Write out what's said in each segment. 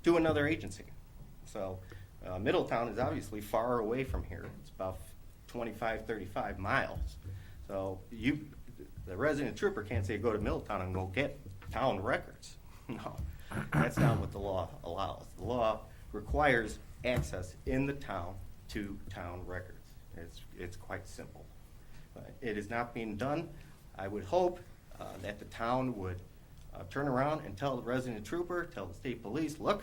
to another agency. So Middletown is obviously far away from here. It's about 25, 35 miles. So the resident trooper can't say go to Middletown and go get town records. No, that's not what the law allows. The law requires access in the town to town records. It's quite simple. It is not being done. I would hope that the town would turn around and tell the resident trooper, tell the state police, look,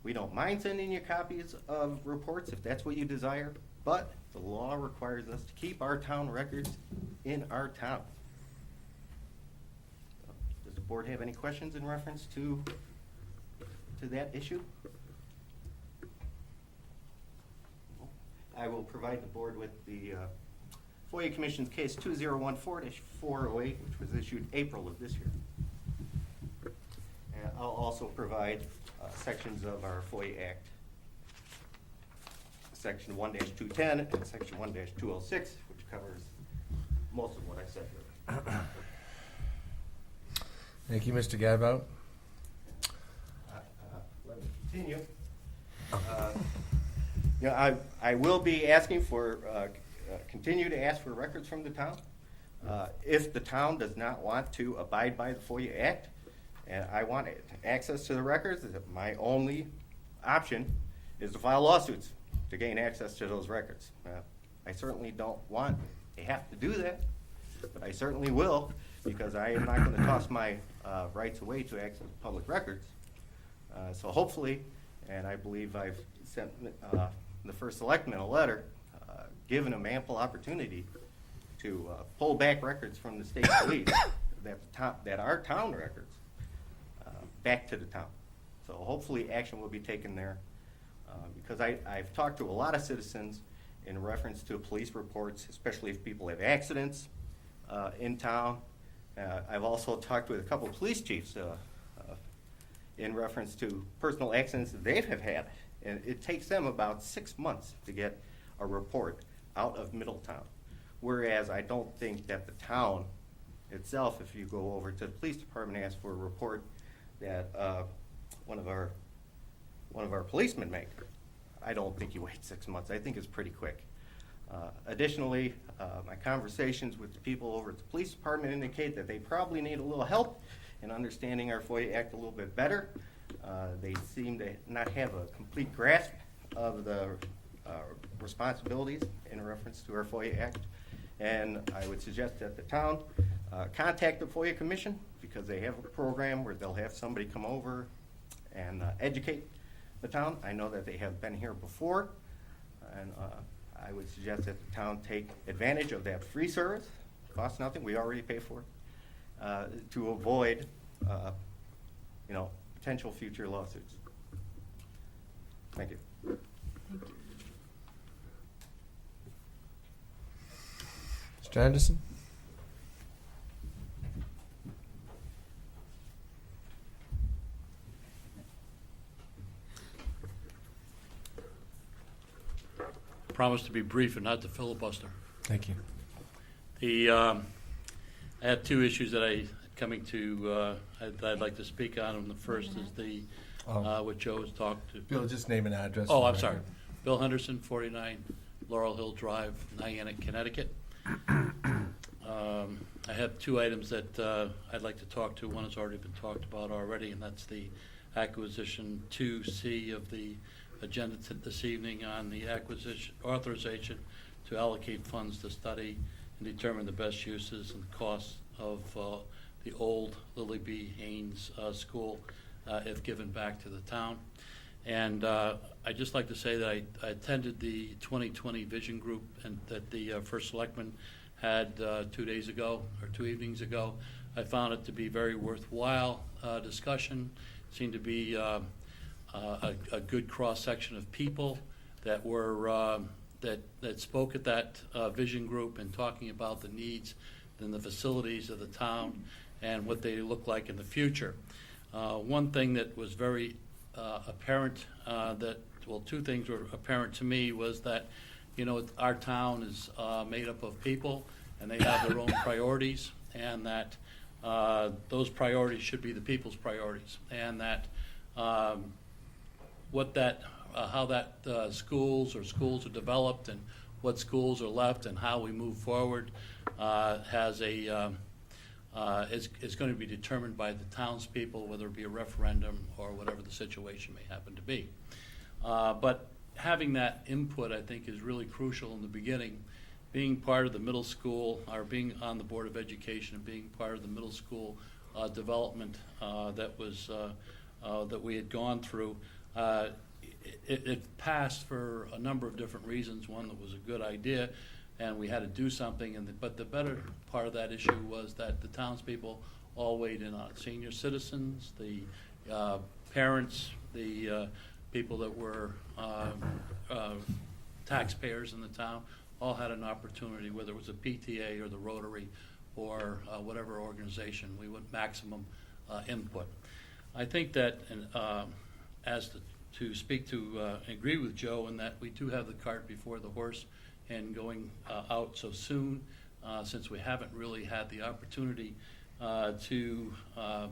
we don't mind sending you copies of reports if that's what you desire, but the law requires us to keep our town records in our town. Does the board have any questions in reference to that issue? I will provide the board with the FOIA Commission's case 2014-408, which was issued April of this year. And I'll also provide sections of our FOIA Act, Section 1-210 and Section 1-206, which covers most of what I said here. Thank you, Mr. Gadbout. Let me continue. I will be asking for, continue to ask for records from the town. If the town does not want to abide by the FOIA Act, and I want access to the records, my only option is to file lawsuits to gain access to those records. I certainly don't want to have to do that, but I certainly will, because I am not going to toss my rights away to access public records. So hopefully, and I believe I've sent the first selectman a letter, giving them ample opportunity to pull back records from the state police that are town records back to the town. So hopefully action will be taken there, because I've talked to a lot of citizens in reference to police reports, especially if people have accidents in town. I've also talked with a couple of police chiefs in reference to personal accidents that they have had. And it takes them about 6 months to get a report out of Middletown. Whereas I don't think that the town itself, if you go over to the police department and ask for a report that one of our policemen make, I don't think you wait 6 months. I think it's pretty quick. Additionally, my conversations with the people over at the police department indicate that they probably need a little help in understanding our FOIA Act a little bit better. They seem to not have a complete grasp of the responsibilities in reference to our FOIA Act. And I would suggest that the town contact the FOIA Commission, because they have a program where they'll have somebody come over and educate the town. I know that they have been here before, and I would suggest that the town take advantage of that free service. Costs nothing, we already pay for it, to avoid potential future lawsuits. Thank you. Thank you. Mr. Anderson? Promise to be brief and not to filibuster. Thank you. I have two issues that I'd like to speak on. And the first is the what Joe has talked to. Bill, just name and address. Oh, I'm sorry. Bill Henderson, 49 Laurel Hill Drive, Niantic, Connecticut. I have two items that I'd like to talk to. One has already been talked about already, and that's the acquisition 2C of the agenda this evening on the acquisition authorization to allocate funds to study and determine the best uses and costs of the old Lily B. Haynes School if given back to the town. And I'd just like to say that I attended the 2020 Vision Group and that the First Selectmen had 2 days ago or 2 evenings ago. I found it to be very worthwhile discussion. Seemed to be a good cross-section of people that were that spoke at that Vision Group and talking about the needs and the facilities of the town and what they look like in the future. One thing that was very apparent two things were apparent to me was that, our town is made up of people and they have their own priorities, and that those priorities should be the people's priorities, and that what that, how that schools are developed and what schools are left and how we move forward is going to be determined by the townspeople, whether it be a referendum or whatever the situation may happen to be. But having that input, I think, is really crucial in the beginning. Being part of the middle school, or being on the Board of Education and being part of the middle school development that we had gone through, it passed for a number of different reasons. One, that was a good idea, and we had to do something. But the better part of that issue was that the townspeople all weighed in on it. Senior citizens, the parents, the people that were taxpayers in the town, all had an opportunity, whether it was a PTA or the Rotary or whatever organization. We went maximum input. I think that, to speak to agree with Joe in that we do have the cart before the horse, and going out so soon, since we haven't really had the opportunity to, I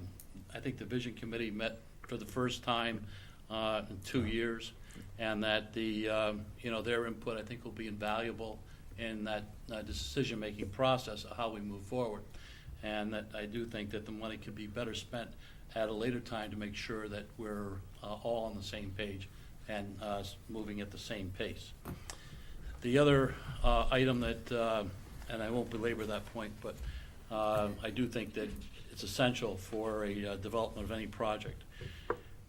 think the Vision Committee met for the first time in 2 years, and that their input, I think, will be invaluable in that decision-making process of how we move forward. And that I do think that the money could be better spent at a later time to make sure that we're all on the same page and moving at the same pace. The other item that, and I won't belabor that point, but I do think that it's essential for a development of any project.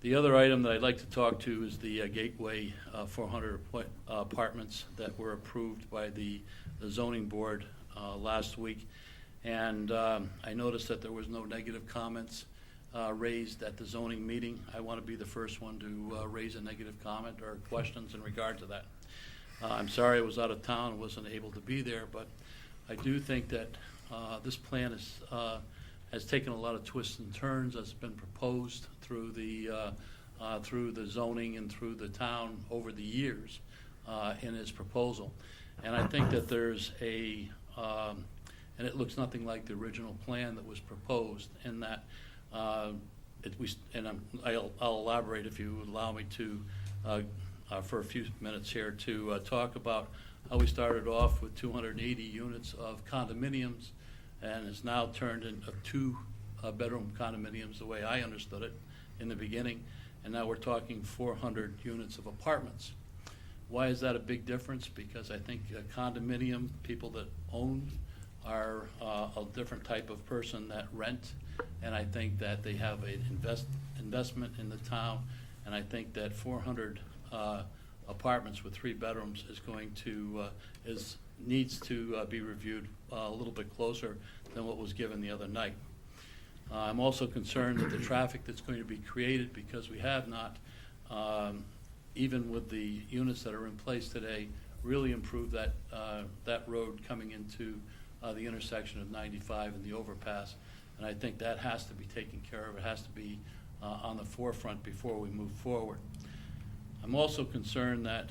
The other item that I'd like to talk to is the Gateway 400 apartments that were approved by the zoning board last week. And I noticed that there was no negative comments raised at the zoning meeting. I want to be the first one to raise a negative comment or questions in regard to that. I'm sorry I was out of town, wasn't able to be there, but I do think that this plan has taken a lot of twists and turns as been proposed through the zoning and through the town over the years in its proposal. And I think that there's and it looks nothing like the original plan that was proposed in that, I'll elaborate if you would allow me to, for a few minutes here, to talk about how we started off with 280 units of condominiums, and it's now turned into two-bedroom condominiums the way I understood it in the beginning, and now we're talking 400 units of apartments. Why is that a big difference? Because I think a condominium, people that own are a different type of person that rent, and I think that they have an investment in the town, and I think that 400 apartments with 3 bedrooms is going to needs to be reviewed a little bit closer than what was given the other night. I'm also concerned that the traffic that's going to be created, because we have not, even with the units that are in place today, really improved that road coming into the intersection of 95 and the overpass. And I think that has to be taken care of. It has to be on the forefront before we move forward. I'm also concerned that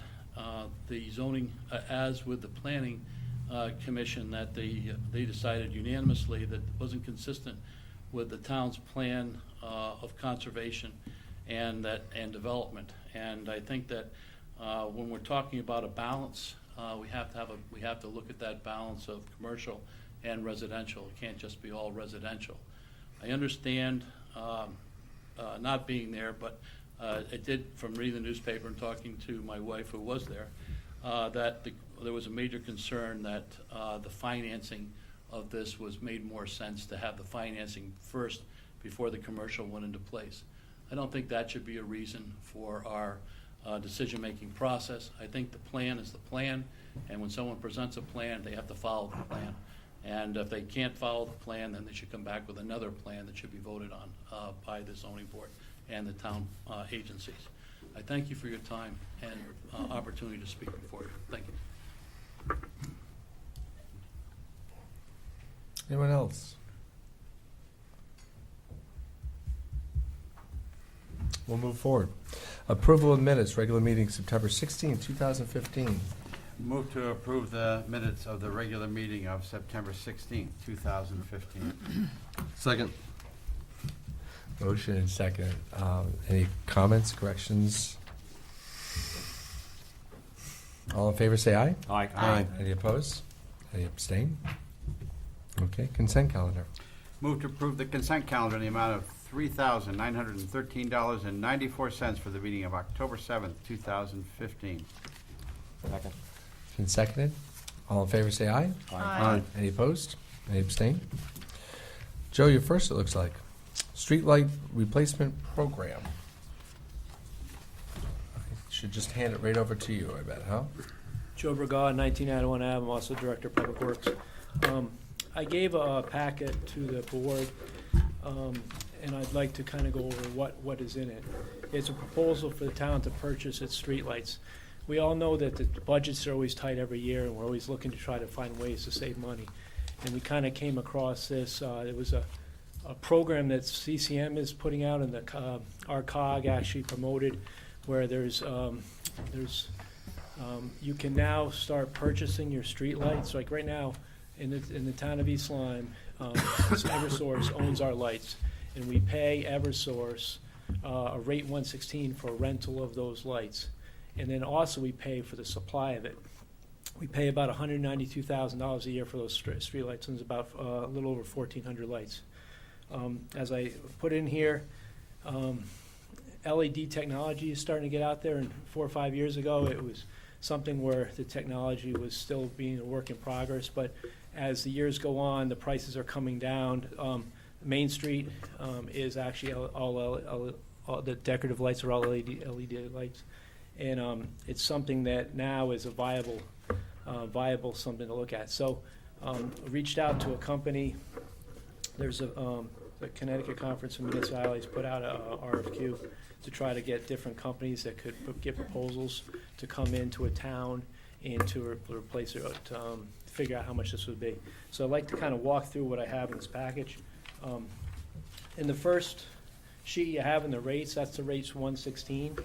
the zoning, as with the planning commission, that they decided unanimously that it wasn't consistent with the town's plan of conservation and development. And I think that when we're talking about a balance, we have to look at that balance of commercial and residential. It can't just be all residential. I understand not being there, but it did, from reading the newspaper and talking to my wife who was there, that there was a major concern that the financing of this was made more sense to have the financing first before the commercial went into place. I don't think that should be a reason for our decision-making process. I think the plan is the plan, and when someone presents a plan, they have to follow the plan. And if they can't follow the plan, then they should come back with another plan that should be voted on by the zoning board and the town agencies. I thank you for your time and opportunity to speak before you. Thank you. Anyone else? We'll move forward. Approval of minutes, regular meeting September 16, 2015. Move to approve the minutes of the regular meeting of September 16th, 2015. Second. Motion and second. Any comments, corrections? All in favor, say aye. Aye. Aye. Any opposed? Any abstain? Okay, consent calendar. Move to approve the consent calendar in the amount of $3,913.94 for the meeting of October 7th, 2015. Second. Been seconded. All in favor, say aye. Aye. Any opposed? Any abstain? Joe, you're first, it looks like. Streetlight replacement program. I should just hand it right over to you, I bet, huh? Joe Bergaw, 1991 Ave. I'm also Director of Public Works. I gave a packet to the board, and I'd like to kind of go over what is in it. It's a proposal for the town to purchase its streetlights. We all know that the budgets are always tight every year, and we're always looking to try to find ways to save money. And we kind of came across this. It was a program that CCM is putting out, and our COG actually promoted, where you can now start purchasing your streetlights. Like right now, in the town of East Lyme, Eversource owns our lights, and we pay Eversource a rate 116 for a rental of those lights. And then also we pay for the supply of it. We pay about $192,000 a year for those streetlights, and it's about a little over 1,400 lights. As I put in here, LED technology is starting to get out there, and 4 or 5 years ago it was something where the technology was still being a work in progress, but as the years go on, the prices are coming down. Main Street is actually all the decorative lights are all LED lights, and it's something that now is a viable something to look at. So reached out to a company. There's the Connecticut Conference of Municipalities put out a RFQ to try to get different companies that could get proposals to come into a town and to replace it, to figure out how much this would be. So I'd like to kind of walk through what I have in this package. In the first sheet you have in the rates, that's the rates 116.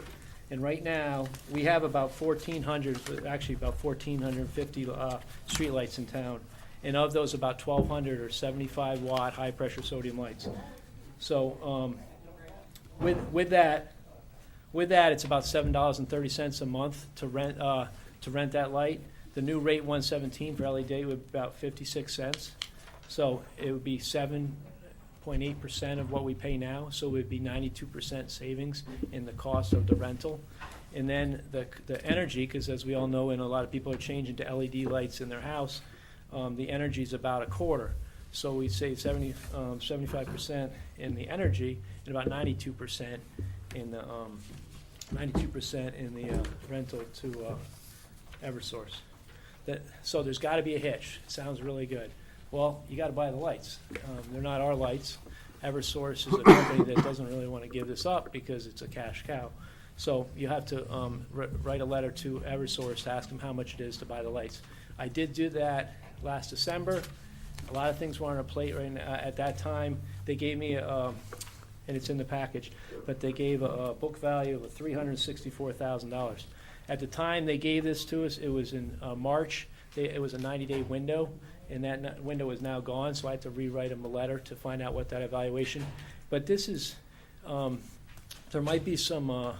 And right now, we have about 1,400, actually about 1,450 streetlights in town. And of those, about 1,200 are 75-watt high-pressure sodium lights. So with that, it's about $7.30 a month to rent that light. The new rate 117 for LED would be about 56 cents. So it would be 7.8% of what we pay now. So it would be 92% savings in the cost of the rental. And then the energy, because as we all know, and a lot of people are changing to LED lights in their house, the energy is about a quarter. So we save 75% in the energy and about 92% in the rental to Eversource. So there's got to be a hitch. It sounds really good. Well, you got to buy the lights. They're not our lights. Eversource is a company that doesn't really want to give this up because it's a cash cow. So you have to write a letter to Eversource to ask them how much it is to buy the lights. I did do that last December. A lot of things were on our plate right now. At that time, they gave me, and it's in the package, but they gave a book value of $364,000. At the time they gave this to us, it was in March. It was a 90-day window, and that window is now gone, so I had to rewrite them a letter to find out what that evaluation. But this is, there might be some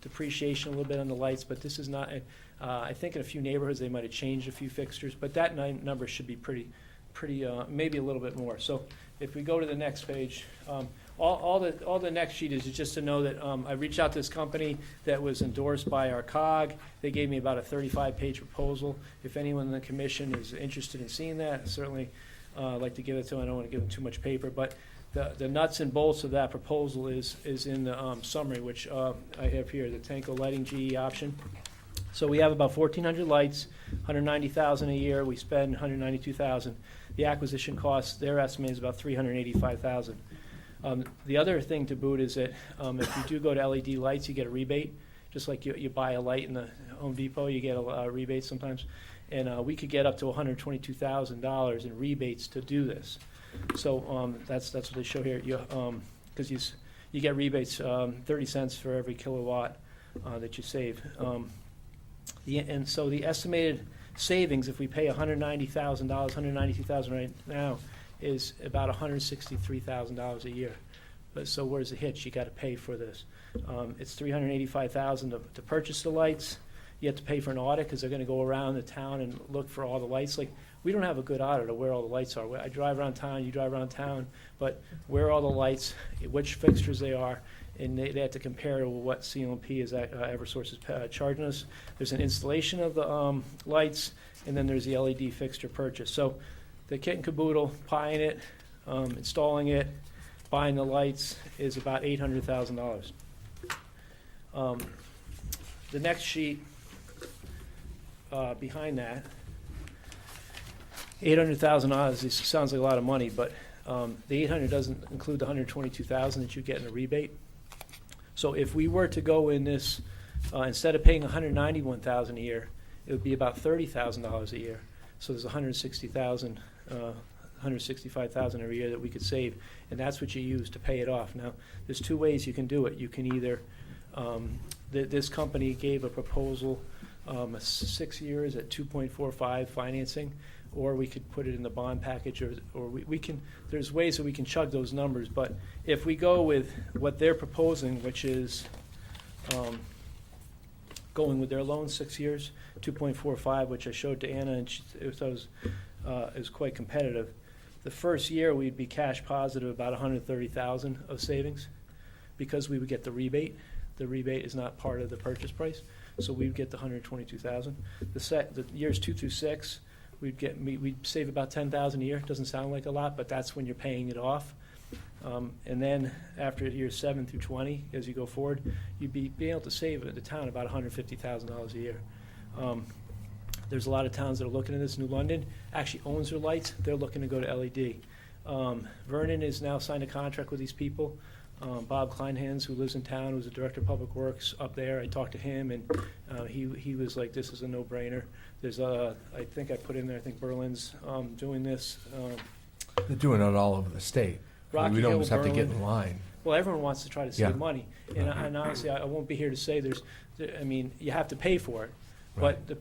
depreciation a little bit on the lights, but this is not, I think in a few neighborhoods they might have changed a few fixtures, but that number should be pretty, maybe a little bit more. So if we go to the next page, all the next sheet is just to know that I reached out to this company that was endorsed by our COG. They gave me about a 35-page proposal. If anyone in the commission is interested in seeing that, I certainly like to give it to them. I don't want to give them too much paper, but the nuts and bolts of that proposal is in the summary, which I have here, the Tanko Lighting GE option. So we have about 1,400 lights, $190,000 a year. We spend $192,000. The acquisition cost, their estimate is about $385,000. The other thing to boot is that if you do go to LED lights, you get a rebate. Just like you buy a light in the Home Depot, you get a rebate sometimes. And we could get up to $122,000 in rebates to do this. So that's what they show here. Because you get rebates, 30 cents for every kilowatt that you save. And so the estimated savings, if we pay $190,000, $192,000 right now, is about $163,000 a year. But so where's the hitch? You got to pay for this. It's $385,000 to purchase the lights. you have to pay for an audit because they're going to go around the town and look for all the lights. Like, we don't have a good audit of where all the lights are. I drive around town, you drive around town, but where all the lights, which fixtures they are, and they have to compare to what CLMP is, Eversource is charging us. There's an installation of the lights, and then there's the LED fixture purchase. So the kit and caboodle, buying it, installing it, buying the lights is about $800,000. The next sheet behind that, $800,000. This sounds like a lot of money, but the 800 doesn't include the 122,000 that you get in a rebate. So if we were to go in this, instead of paying 191,000 a year, it would be about $30,000 a year. So there's 160,000, 165,000 every year that we could save, and that's what you use to pay it off. Now, there's two ways you can do it. You can either, this company gave a proposal, 6 years at 2.45 financing, or we could put it in the bond package, or we can, there's ways that we can chug those numbers, but if we go with what they're proposing, which is going with their loan 6 years, 2.45, which I showed to Anna, and she thought it was quite competitive. The first year, we'd be cash positive about 130,000 of savings because we would get the rebate. The rebate is not part of the purchase price, so we'd get the 122,000. The years 2 through 6, we'd save about 10,000 a year. Doesn't sound like a lot, but that's when you're paying it off. And then after years 7 through 20, as you go forward, you'd be able to save the town about $150,000 a year. There's a lot of towns that are looking at this. New London actually owns their lights. They're looking to go to LED. Vernon has now signed a contract with these people. Bob Kleinhans, who lives in town, who's the director of public works up there, I talked to him, and he was like, this is a no-brainer. There's I think I put in there, I think Berlin's doing this. They're doing it all over the state. Rocky We don't Hill, just have to get Berlin. in line. Well, everyone wants to try to Yeah. save money, and honestly, I won't be here to say I mean, you have to pay for it, Right. but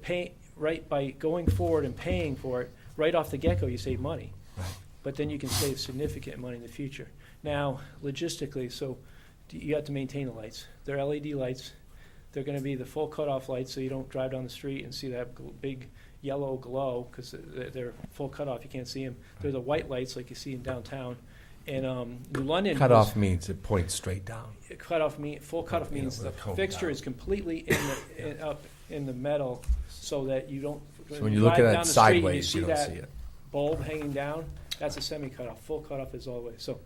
right by going forward and paying for it, right off the get-go, you save money. Right. But then you can save significant money in the future. Now, logistically, so you have to maintain the lights. They're LED lights. They're going to be the full cutoff lights, so you don't drive down the street and see that big yellow glow, because they're full cutoff. You can't see them. They're the white lights like you see in downtown. And New London Cut off means it points straight down. full cutoff You know, means with the a cone fixture down. is completely up in the metal, so that you don't. So when you look at drive it down the street and sideways, you don't that see it. bulb hanging down, that's a semi-cutoff. Full cutoff is all the way. So,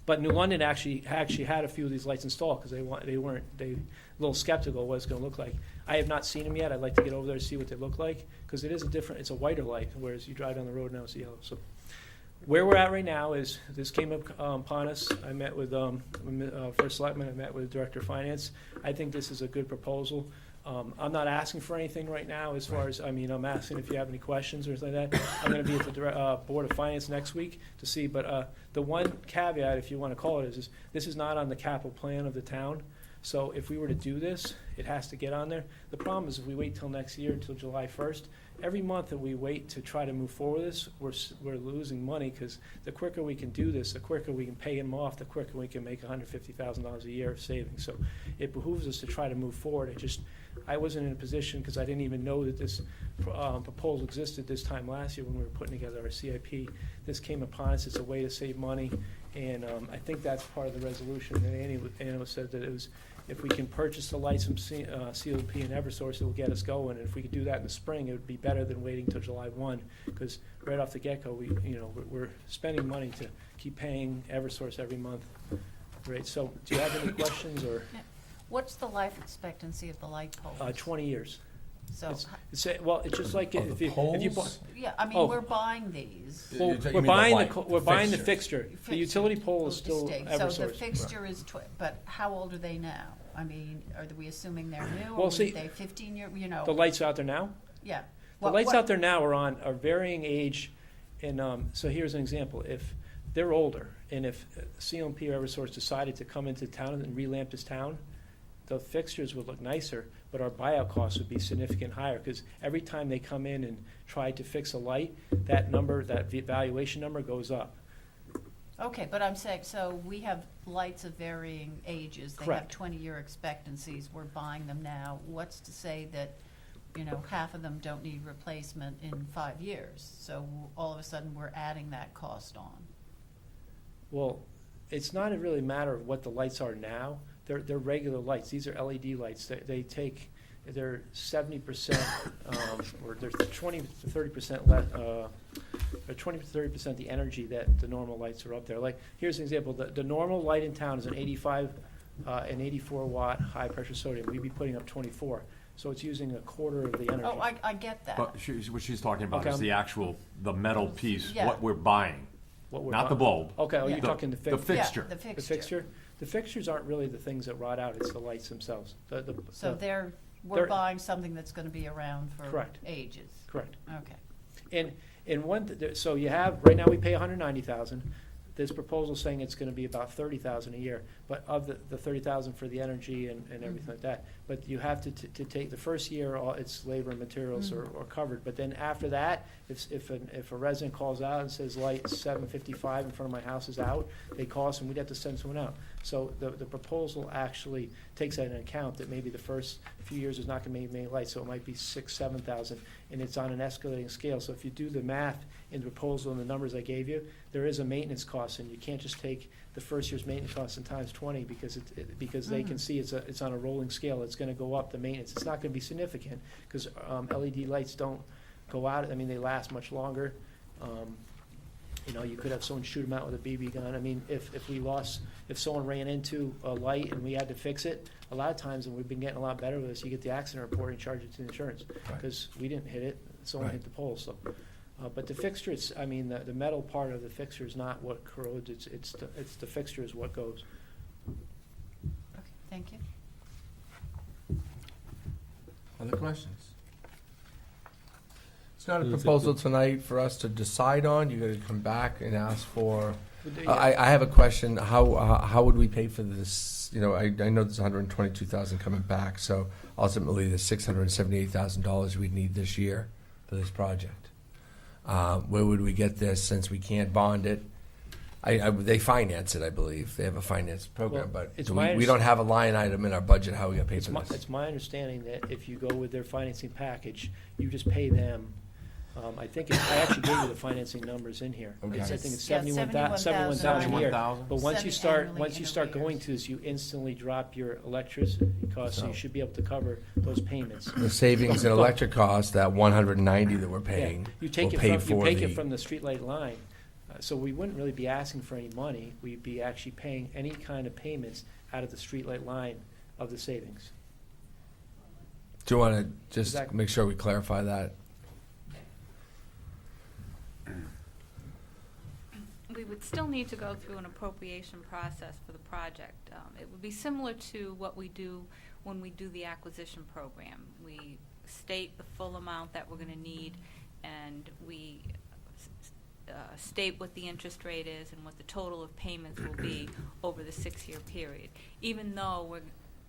but New London actually had a few of these lights installed because they were a little skeptical what it's going to look like. I have not seen them yet. I'd like to get over there to see what they look like because it's a whiter light, whereas you drive down the road now it's yellow. So, where we're at right now is this came up upon us. I met with first selectman. I met with director of finance. I think this is a good proposal. I'm not asking for anything right now as far as, I'm asking if you have any questions or anything like that. I'm going to be at the Board of Finance next week to see, but the one caveat, if you want to call it, is this is not on the capital plan of the town. So if we were to do this, it has to get on there. The problem is if we wait till next year, until July 1st, every month that we wait to try to move forward with this, we're losing money because the quicker we can do this, the quicker we can pay them off, the quicker we can make $150,000 a year of savings. So it behooves us to try to move forward. I wasn't in a position because I didn't even know that this proposal existed this time last year when we were putting together our CIP. This came upon us. It's a way to save money, and I think that's part of the resolution. And Anna said that it was, if we can purchase the lights from CLP and Eversource, it will get us going. And if we could do that in the spring, it would be better than waiting till July 1, because right off the get-go, we're spending money to keep paying Eversource every month. Right. So, do you have any questions or? What's the life expectancy of the light poles? 20 years. So, It's just like Oh, if the you poles? bought. yeah, I mean, Oh. we're buying these. Well, You we're mean the buying light, we're buying the fixture. fixture. The utility pole is still So the Eversource. fixture is, but how old are they now? I mean, are we assuming they're new? Well, or see, are they 15-year, The lights out there now? Yeah. The lights out there now are varying age, and so here's an example. If they're older, and if CLP or Eversource decided to come into town and relamp this town, the fixtures would look nicer, but our buyout costs would be significant higher, because every time they come in and try to fix a light, that valuation number goes up. Okay, but I'm saying, so we have lights of varying ages. They have Correct. 20-year expectancies. We're buying them now. What's to say that, half of them don't need replacement in 5 years? So all of a sudden, we're adding that cost on. Well, it's not a really matter of what the lights are now. They're regular lights. These are LED lights. They're 70%, or they're 20 to 30% less, or 20 to 30% the energy that the normal lights are up there. Like, here's an example. The normal light in town is an 84 watt high pressure sodium. We'd be putting up 24. So it's using a quarter of the energy. Oh, I get that. But what she's talking about Okay. is the metal piece, Yeah. what we're buying, What we're not the buying. bulb. Okay, Yeah. you're talking the The fixture. Yeah, the The fixture. fixture? The fixtures aren't really the things that rot out, it's the lights themselves. So They're- we're buying something that's gonna be around for Correct. ages. Correct. Okay. And so you have, right now we pay 190,000. This proposal's saying it's gonna be about 30,000 a year, but of the 30,000 for the energy and everything like that. But you have to take, the first year, all its labor and materials are covered. But then after that, if a resident calls out and says light 755 in front of my house is out, they call us and we'd have to send someone out. So the proposal actually takes that into account, that maybe the first few years is not gonna be many lights, so it might be 6,000, 7,000, and it's on an escalating scale. So if you do the math in the proposal and the numbers I gave you, there is a maintenance cost, and you can't just take the first year's maintenance cost and times 20, because they can see it's on a rolling scale. It's gonna go up, the maintenance. It's not gonna be significant, because LED lights don't go out, I mean, they last much longer. You could have someone shoot them out with a BB gun. I mean, if someone ran into a light and we had to fix it, a lot of times, and we've been getting a lot better with this, you get the accident report and charge it to the insurance, because we didn't hit it, someone hit the pole, so. But the fixture, the metal part of the fixture is not what corrodes, it's the fixture is what goes. Okay, thank you. Other questions? It's not a proposal tonight for us to decide on. You're going to come back and ask for. I have a question. How would we pay for this? I know there's 122,000 coming back. So ultimately, the $678,000 we'd need this year for this project. Where would we get this, since we can't bond it? They finance it, I believe. They have a finance program, Well, but it's we don't have a line item in our budget. How are we going to pay for this? It's my understanding that if you go with their financing package, you just pay them. I actually gave you the financing numbers in here. Okay. I think it's Yeah, 71,000 a year. But once you Semi-annually in start going arrears. to this, you instantly drop your electricity costs, so you should be able to cover those payments. The savings in electric costs, that 190 that we're paying, Yeah. You take will pay it for from the streetlight line, so we wouldn't really be asking for any money. We'd be actually paying any kind of payments out of the streetlight line of the savings. Do you want to just Exactly. make sure we clarify that? We would still need to go through an appropriation process for the project. It would be similar to what we do when we do the acquisition program. We state the full amount that we're going to need, and we state what the interest rate is and what the total of payments will be over the 6-year period. Even though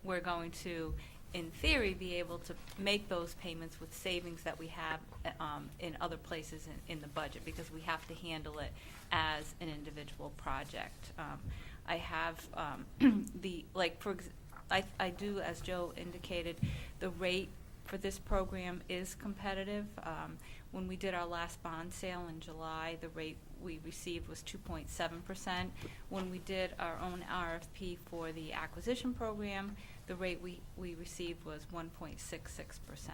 we're going to, in theory, be able to make those payments with savings that we have in other places in the budget, because we have to handle it as an individual project. I have I do, as Joe indicated, the rate for this program is competitive. When we did our last bond sale in July, the rate we received was 2.7%. When we did our own RFP for the acquisition program, the rate we received was 1.66%.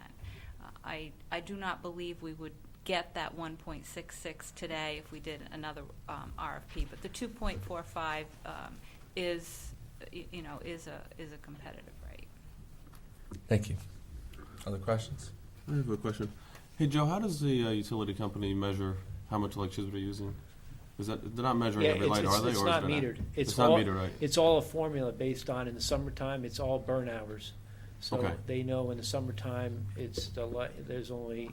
I do not believe we would get that 1.66 today if we did another RFP, but the 2.45 is a competitive rate. Thank you. Other questions? I have a question. Hey, Joe, how does the utility company measure how much electricity they're using? They're not measuring every light, are they? It's or not is it metered. It's not metered, right? It's all a formula based on, in the summertime, it's all burn hours. So Okay. they know in the summertime, there's only,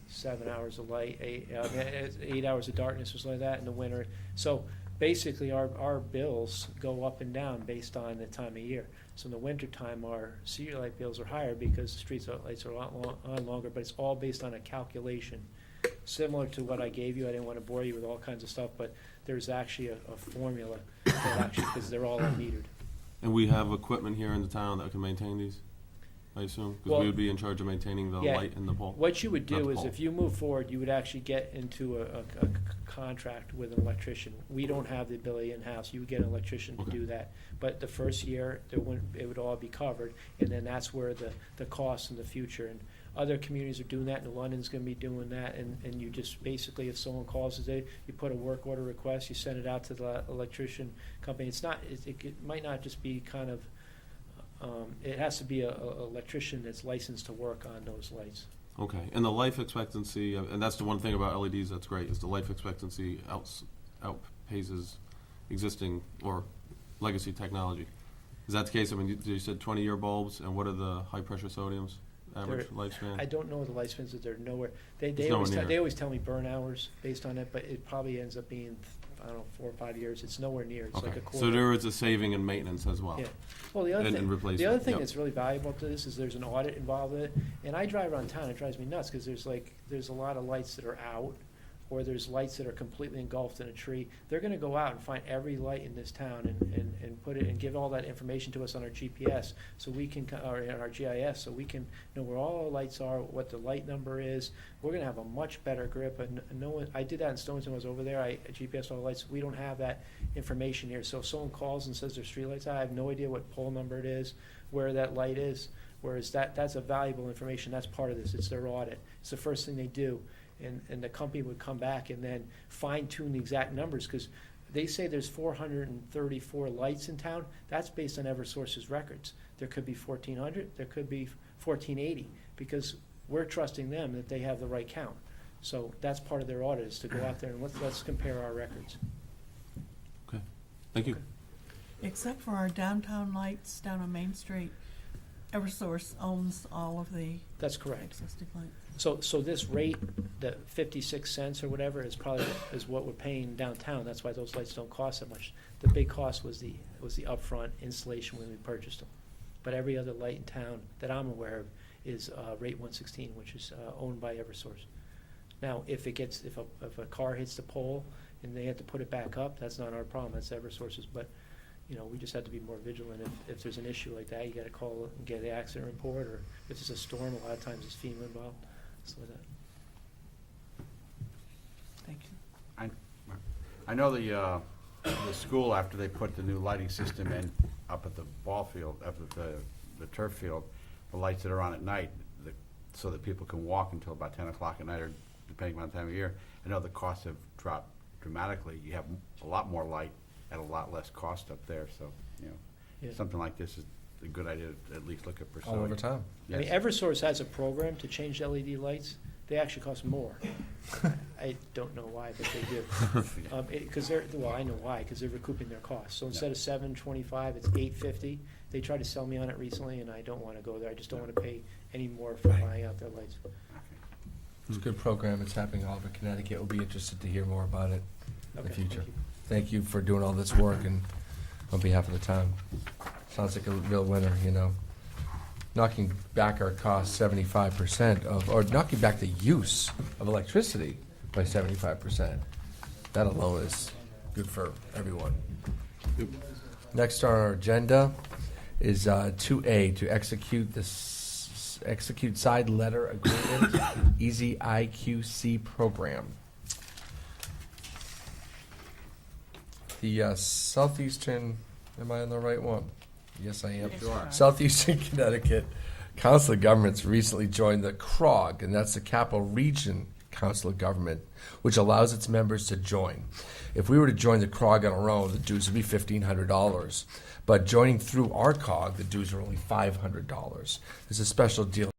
7 hours of light, 8 hours of darkness or something like that in the winter. So basically, our bills go up and down based on the time of year. So in the wintertime, our city light bills are higher because the street lights are on longer, but it's all based on a calculation similar to what I gave you. I didn't want to bore you with all kinds of stuff, but there's actually a formula that actually, because they're all unmetered. And we have equipment here in the town that can maintain these, I assume? Because Well, we would be in charge of maintaining the yeah, light in the pole. What you would Not do the is, pole. if you move forward, you would actually get into a contract with an electrician. We don't have the ability in-house. You would get an electrician to Okay. do that. But the first year, it would all be covered, and then that's where the costs in the future. And other communities are doing that, and London's gonna be doing that, and you just, basically, if someone calls today, you put a work order request, you send it out to the electrician company. It's not, it might not just be kind of, it has to be a electrician that's licensed to work on those lights. Okay, and the life expectancy, and that's the one thing about LEDs that's great, is the life expectancy outpaces existing or legacy technology. Is that the case? I mean, you said 20-year bulbs, and what are the high-pressure sodiums, average lifespan? I don't know the lifespans, that they're nowhere, It's they nowhere always, near. they always tell me burn hours based on it, but it probably ends up being, I don't know, 4 or 5 years. It's nowhere near, it's like Okay, a quarter. so there is a saving in maintenance as well. Yeah. Well, the other And thing, replacement, the other thing yep. that's really valuable to this is there's an audit involved in it. And I drive around town, it drives me nuts, because there's a lot of lights that are out, or there's lights that are completely engulfed in a tree. They're gonna go out and find every light in this town and put it, and give all that information to us on our GPS, so we can, or in our GIS, so we can know where all our lights are, what the light number is. We're gonna have a much better grip, and no one, I did that in Stonington when I was over there, I GPS all the lights. We don't have that information here, so if someone calls and says there's streetlights, I have no idea what pole number it is, where that light is, whereas that's a valuable information. That's part of this, it's their audit. It's the first thing they do. And the company would come back and then fine tune the exact numbers, because they say there's 434 lights in town. That's based on Eversource's records. There could be 1,400, there could be 1,480, because we're trusting them that they have the right count. So that's part of their audit, is to go out there and let's compare our records. Okay, thank you. Except for our downtown lights down on Main Street, Eversource owns all of the That's correct. existing lights. So this rate, the 56 cents or whatever, is probably is what we're paying downtown. That's why those lights don't cost that much. The big cost was the upfront installation when we purchased them. But every other light in town that I'm aware of is rate 116, which is owned by Eversource. Now, if a car hits the pole and they have to put it back up, that's not our problem. That's Eversource's. But we just have to be more vigilant. If there's an issue like that, you got to call and get the accident report, or if it's a storm, a lot of times it's FEMA involved. So that. Thank you. I know the school, after they put the new lighting system in up at the ball field, up at the turf field, the lights that are on at night, so that people can walk until about 10 o'clock at night, or depending on the time of year. I know the costs have dropped dramatically. You have a lot more light at a lot less cost up there, so, Yeah. something like this is a good idea to at least look at pursuing. All over town. I mean, Eversource has a program to change LED lights. They actually cost more. I don't know why, but they do. Because I know why, because they're recouping their costs. So instead of $725, it's $850. They tried to sell me on it recently, and I don't want to go there. I just don't want to pay any more for buying out their lights. It's a good program. It's happening all over Connecticut. We'll be interested to hear more about it in the Okay, future. thank you. Thank you for doing all this work and on behalf of the town. Sounds like a real winner, Knocking back our costs 75% or knocking back the use of electricity by 75%. That alone is good for everyone. Next on our agenda is 2A, to execute side letter agreement, Easy IQC program. The Southeastern, am I on the right one? Yes, I am. Yes, you are. Southeastern Connecticut Council of Governments recently joined the CROG, and that's the Capital Region Council of Government, which allows its members to join. If we were to join the CROG on our own, the dues would be $1,500. But joining through our COG, the dues are only $500. There's a special deal